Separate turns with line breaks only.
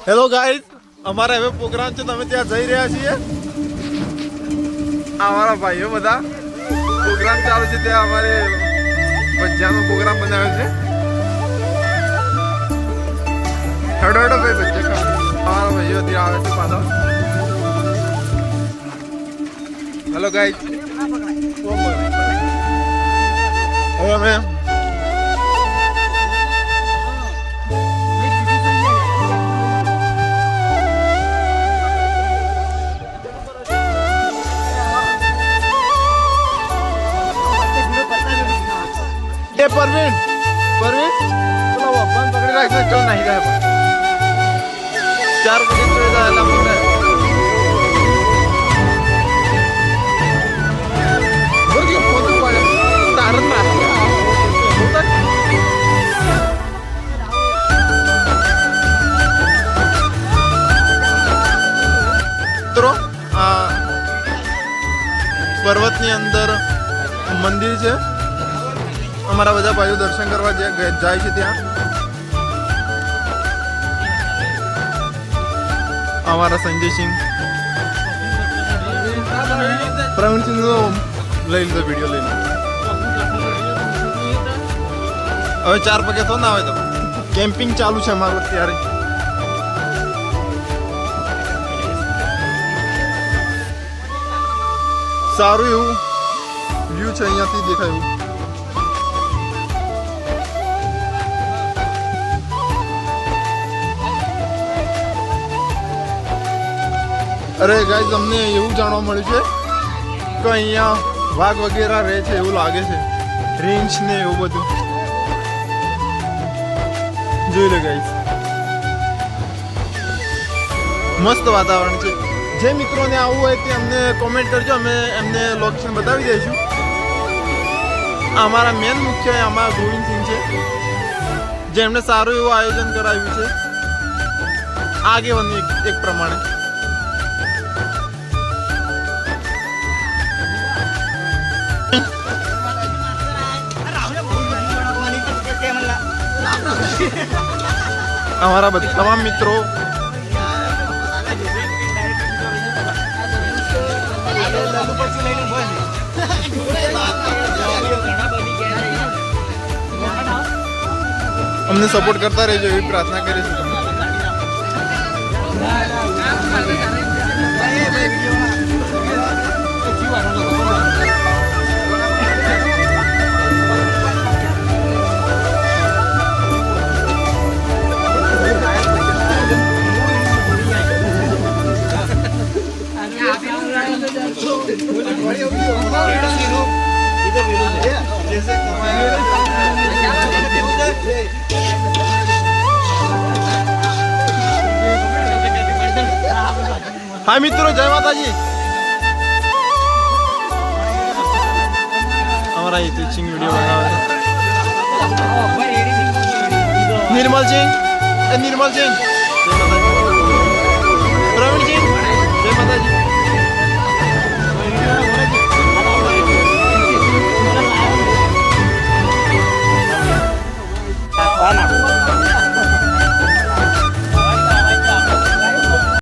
Hello guys, અમારા હવે programme છે, તમે ત્યાં જઈ રહ્યા છીએ. અમારા ભાઈઓ બધા પ્રોગ્રામ ચાલુ છે, ત્યાં અમારે ભજીયાનો પ્રોગ્રામ બનાવ્યો છે. હેડો હેડો ભાઈ, ભજીયા ખાવા અમારા ભાઈઓ ત્યાં આવે છે પાછા. હેલો ગાઈસ, હવે અમે परवीन परवीन तुला वापन पकडी राहायचं चल नाही काय पण 4 बजे वेळ जायला मग बघ फोटो काढ तारत राहतो મિત્રો પર્વતની અંદર મંદિર છે. અમારા બધા ભાઈઓ દર્શન કરવા જાય છે ત્યાં. અમારા સંજયસિંહ પ્રવીણસિંહ લઈ લીધો વિડીયો લઈને. હવે 4 પગે તો ના આવે તો કેમ્પિંગ ચાલુ છે અમારું અત્યારે. સારું એવું વ્યૂ છે અહીંયાથી દેખાયું. અરે ગાઈસ, અમને એવું જાણવા મળ્યું છે કે અહીંયા વાઘ વગેરે રહે છે એવું લાગે છે. રેન્જ ને એવું બધું જોઈ લે ગાઈસ. મસ્ત વાતાવરણ છે. જે મિત્રોને આવવું હોય તે અમને કોમેન્ટ કરજો, અમે એમને લોકેશન બતાવી દઈશું. અમારા મેન મુખ્ય અમારા ગોવિંદસિંહ છે, જેમણે સારું એવું આયોજન કરાવ્યું છે આગેવાન એક પ્રમાણે. અમારા બધા તમામ મિત્રો અમને સપોર્ટ કરતા રહેજો એવી પ્રાર્થના કરીશું. હા મિત્રો, જય માતાજી. અમારા ટીચિંગ વિડીયો બનાવે છે નિર્મલસિંહ. નિર્મલસિંહ, જય માતાજી. પ્રવીણસિંહ, જય માતાજી.